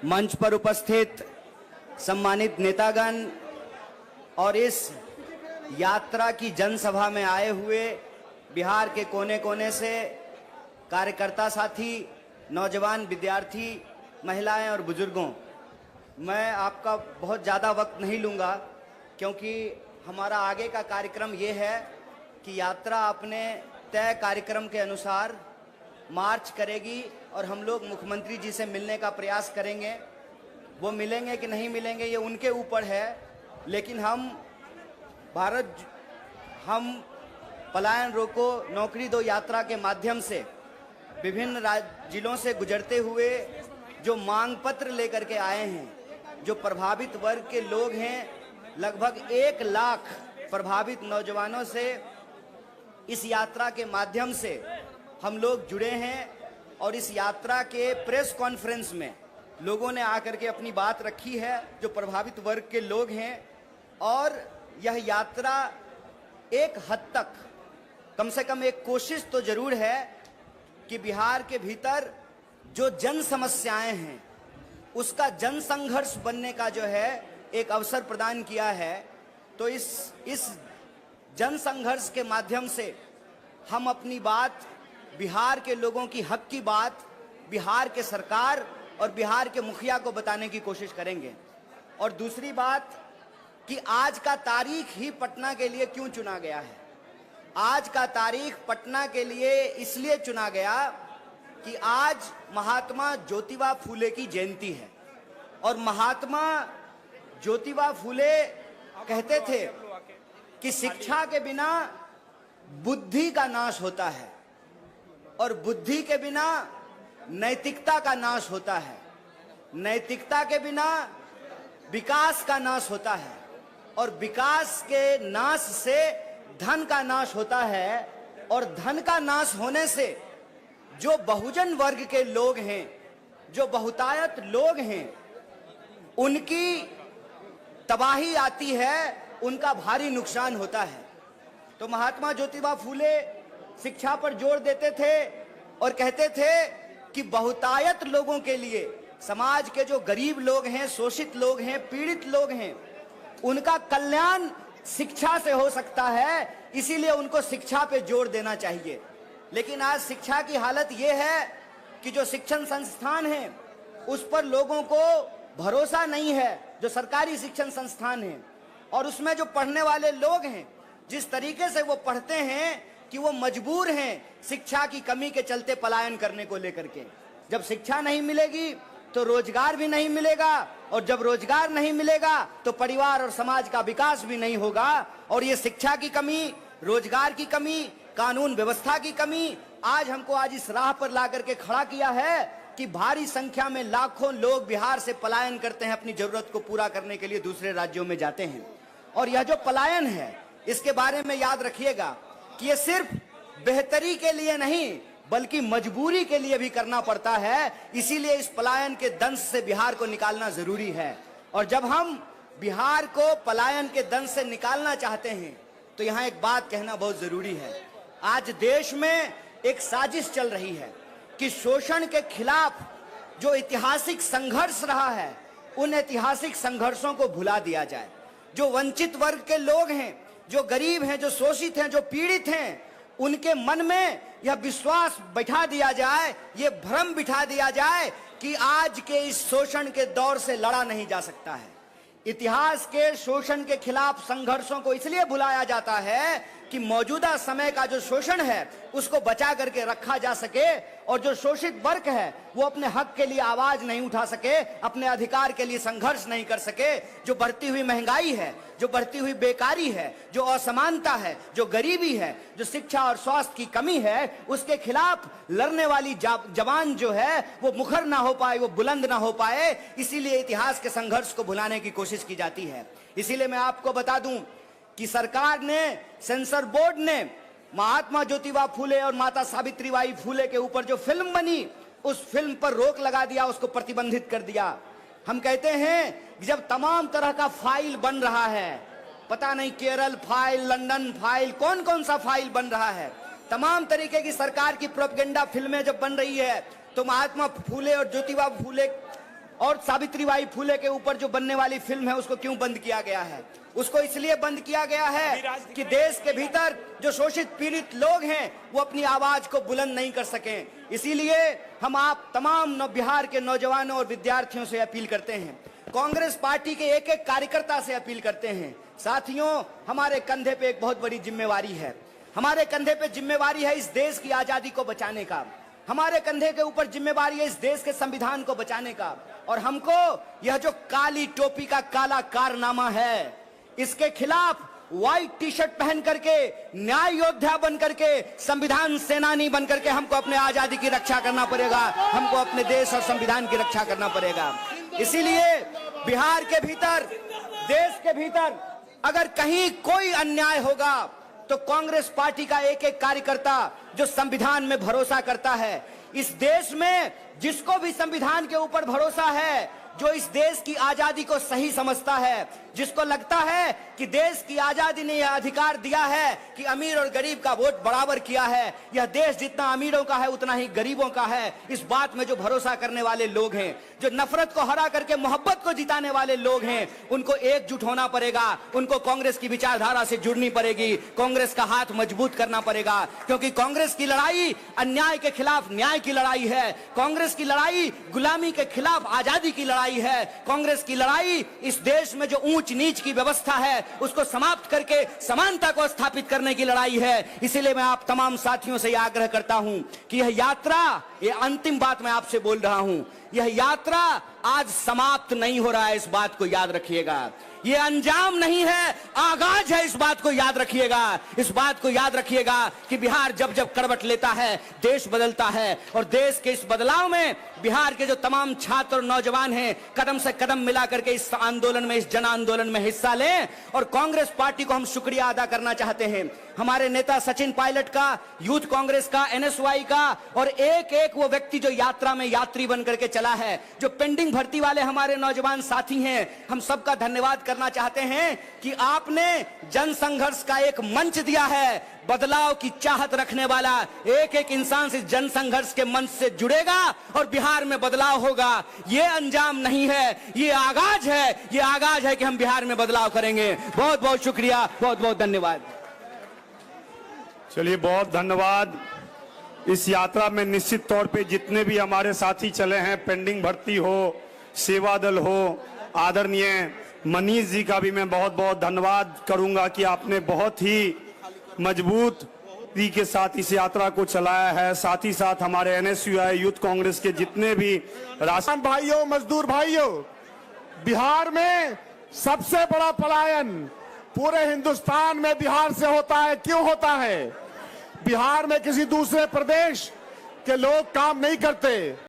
मंच पर उपस्थित सम्मानित नेतागण और इस यात्रा की जनसभा में आए हुए बिहार के कोने कोने से कार्यकर्ता साथी, नौजवान विद्यार्थी, महिलाएं और बुजुर्गों, मैं आपका बहुत ज़्यादा वक्त नहीं लूँगा क्योंकि हमारा आगे का कार्यक्रम ये है कि यात्रा अपने तय कार्यक्रम के अनुसार मार्च करेगी और हम लोग मुख्यमंत्री जी से मिलने का प्रयास करेंगे। वो मिलेंगे कि नहीं मिलेंगे ये उनके ऊपर है, लेकिन हम पलायन रोको नौकरी दो यात्रा के माध्यम से विभिन्न जिलों से गुजरते हुए जो मांग पत्र लेकर के आए हैं, जो प्रभावित वर्ग के लोग हैं, लगभग 1 लाख प्रभावित नौजवानों से इस यात्रा के माध्यम से हम लोग जुड़े हैं और इस यात्रा के प्रेस कॉन्फ्रेंस में लोगों ने आकर के अपनी बात रखी है, जो प्रभावित वर्ग के लोग हैं। और यह यात्रा एक हद तक कम से कम एक कोशिश तो जरूर है कि बिहार के भीतर जो जन समस्याएं हैं उसका जन संघर्ष बनने का जो है एक अवसर प्रदान किया है। तो इस जन संघर्ष के माध्यम से हम अपनी बात, बिहार के लोगों की हक की बात बिहार के सरकार और बिहार के मुखिया को बताने की कोशिश करेंगे। और दूसरी बात कि आज का तारीख ही पटना के लिए क्यों चुना गया है। आज का तारीख पटना के लिए इसलिए चुना गया कि आज महात्मा ज्योतिबा फूले की जयंती है और महात्मा ज्योतिबा फूले कहते थे कि शिक्षा के बिना बुद्धि का नाश होता है और बुद्धि के बिना नैतिकता का नाश होता है, नैतिकता के बिना विकास का नाश होता है और विकास के नाश से धन का नाश होता है और धन का नाश होने से जो बहुजन वर्ग के लोग हैं, जो बहुतायत लोग हैं, उनकी तबाही आती है, उनका भारी नुकसान होता है। तो महात्मा ज्योतिबा फूले शिक्षा पर जोर देते थे और कहते थे कि बहुतायत लोगों के लिए, समाज के जो गरीब लोग हैं, शोषित लोग हैं, पीड़ित लोग हैं, उनका कल्याण शिक्षा से हो सकता है, इसीलिए उनको शिक्षा पे जोर देना चाहिए। लेकिन आज शिक्षा की हालत यह है कि जो शिक्षण संस्थान हैं उस पर लोगों को भरोसा नहीं है, जो सरकारी शिक्षण संस्थान हैं, और उसमें जो पढ़ने वाले लोग हैं जिस तरीके से वो पढ़ते हैं कि वो मजबूर हैं शिक्षा की कमी के चलते पलायन करने को लेकर के। जब शिक्षा नहीं मिलेगी तो रोजगार भी नहीं मिलेगा और जब रोजगार नहीं मिलेगा तो परिवार और समाज का विकास भी नहीं होगा। और ये शिक्षा की कमी, रोजगार की कमी, कानून व्यवस्था की कमी आज हमको इस राह पर ला करके खड़ा किया है कि भारी संख्या में लाखों लोग बिहार से पलायन करते हैं, अपनी जरूरत को पूरा करने के लिए दूसरे राज्यों में जाते हैं। और यह जो पलायन है इसके बारे में याद रखिएगा कि ये सिर्फ बेहतरी के लिए नहीं बल्कि मजबूरी के लिए भी करना पड़ता है। इसीलिए इस पलायन के दंश से बिहार को निकालना जरूरी है। और जब हम बिहार को पलायन के दंश से निकालना चाहते हैं तो यहाँ एक बात कहना बहुत जरूरी है। आज देश में एक साजिश चल रही है कि शोषण के खिलाफ जो ऐतिहासिक संघर्ष रहा है उन ऐतिहासिक संघर्षों को भुला दिया जाए। जो वंचित वर्ग के लोग हैं, जो गरीब हैं, जो शोषित हैं, जो पीड़ित हैं, उनके मन में यह विश्वास बैठा दिया जाए, ये भ्रम बिठा दिया जाए कि आज के इस शोषण के दौर से लड़ा नहीं जा सकता है। इतिहास के शोषण के खिलाफ संघर्षों को इसलिए भुलाया जाता है कि मौजूदा समय का जो शोषण है उसको बचा करके रखा जा सके और जो शोषित वर्ग है वो अपने हक के लिए आवाज नहीं उठा सके, अपने अधिकार के लिए संघर्ष नहीं कर सके। जो बढ़ती हुई महंगाई है, जो बढ़ती हुई बेकारी है, जो असमानता है, जो गरीबी है, जो शिक्षा और स्वास्थ्य की कमी है, उसके खिलाफ लड़ने वाली जवान जो है वो मुखर ना हो पाए, वो बुलंद ना हो पाए। इसीलिए इतिहास के संघर्ष को भुलाने की कोशिश की जाती है। इसीलिए मैं आपको बता दूं कि सरकार ने, सेंसर बोर्ड ने महात्मा ज्योतिबा फूले और माता सावित्रीबाई फूले के ऊपर जो फिल्म बनी उस फिल्म पर रोक लगा दिया, उसको प्रतिबंधित कर दिया। हम कहते हैं कि जब तमाम तरह का फाइल बन रहा है, पता नहीं केरल फाइल, लंदन फाइल, कौन कौन सा फाइल बन रहा है, तमाम तरीके की सरकार की प्रोपेगेंडा फिल्में जब बन रही है तो महात्मा फूले और ज्योतिबा फूले और सावित्रीबाई फुले के ऊपर जो बनने वाली फिल्म है उसको क्यों बंद किया गया है? उसको इसलिए बंद किया गया है कि देश के भीतर जो शोषित पीड़ित लोग हैं वो अपनी आवाज को बुलंद नहीं कर सकें। इसीलिए हम आप तमाम बिहार के नौजवानों और विद्यार्थियों से अपील करते हैं, कांग्रेस पार्टी के एक एक कार्यकर्ता से अपील करते हैं, साथियों हमारे कंधे पे एक बहुत बड़ी जिम्मेवारी है। हमारे कंधे पे जिम्मेवारी है इस देश की आजादी को बचाने का, हमारे कंधे के ऊपर जिम्मेवारी है इस देश के संविधान को बचाने का। और हमको यह जो काली टोपी का काला कारनामा है इसके खिलाफ व्हाइट टी शर्ट पहन करके, न्याय योद्धा बन करके, संविधान सेनानी बन करके हमको अपने आजादी की रक्षा करना पड़ेगा, हमको अपने देश और संविधान की रक्षा करना पड़ेगा। इसीलिए बिहार के भीतर, देश के भीतर अगर कहीं कोई अन्याय होगा तो कांग्रेस पार्टी का एक एक कार्यकर्ता जो संविधान में भरोसा करता है, इस देश में जिसको भी संविधान के ऊपर भरोसा है, जो इस देश की आजादी को सही समझता है, जिसको लगता है कि देश की आजादी ने यह अधिकार दिया है कि अमीर और गरीब का वोट बराबर किया है, यह देश जितना अमीरों का है उतना ही गरीबों का है, इस बात में जो भरोसा करने वाले लोग हैं, जो नफरत को हरा करके मोहब्बत को जिताने वाले लोग हैं, उनको एकजुट होना पड़ेगा, उनको कांग्रेस की विचारधारा से जुड़नी पड़ेगी, कांग्रेस का हाथ मजबूत करना पड़ेगा। क्योंकि कांग्रेस की लड़ाई अन्याय के खिलाफ न्याय की लड़ाई है, कांग्रेस की लड़ाई गुलामी के खिलाफ आजादी की लड़ाई है, कांग्रेस की लड़ाई इस देश में जो ऊंच नीच की व्यवस्था है उसको समाप्त करके समानता को स्थापित करने की लड़ाई है। इसीलिए मैं आप तमाम साथियों से यह आग्रह करता हूं कि यह यात्रा, यह अंतिम बात मैं आपसे बोल रहा हूं, यह यात्रा आज समाप्त नहीं हो रहा है, इस बात को याद रखिएगा। ये अंजाम नहीं है, आगाज है, इस बात को याद रखिएगा। इस बात को याद रखिएगा कि बिहार जब जब करवट लेता है देश बदलता है, और देश के इस बदलाव में बिहार के जो तमाम छात्र और नौजवान हैं कदम से कदम मिला करके इस आंदोलन में, इस जन आंदोलन में हिस्सा लें। और कांग्रेस पार्टी को हम शुक्रिया अदा करना चाहते हैं, हमारे नेता सचिन पायलट का, यूथ कांग्रेस का, एनएसवाई का, और एक एक वो व्यक्ति जो यात्रा में यात्री बन करके चला है, जो पेंडिंग भर्ती वाले हमारे नौजवान साथी हैं, हम सबका धन्यवाद करना चाहते हैं कि आपने जन संघर्ष का एक मंच दिया है। बदलाव की चाहत रखने वाला एक एक इंसान से जन संघर्ष के मंच से जुड़ेगा और बिहार में बदलाव होगा। ये अंजाम नहीं है, ये आगाज है, ये आगाज है कि हम बिहार में बदलाव करेंगे। बहुत बहुत शुक्रिया, बहुत बहुत धन्यवाद। चलिए, बहुत धन्यवाद। इस यात्रा में निश्चित तौर पे जितने भी हमारे साथी चले हैं, पेंडिंग भर्ती हो, सेवा दल हो, आदरणीय मनीष जी का भी मैं बहुत बहुत धन्यवाद करूंगा कि आपने बहुत ही मजबूती के साथ इस यात्रा को चलाया है। साथ ही साथ हमारे एनएसयूआई यूथ कांग्रेस के जितने भी राष्ट्रीय भाइयों, मजदूर भाइयों, बिहार में सबसे बड़ा पलायन पूरे हिंदुस्तान में बिहार से होता है। क्यों होता है? बिहार में किसी दूसरे प्रदेश के लोग काम नहीं करते।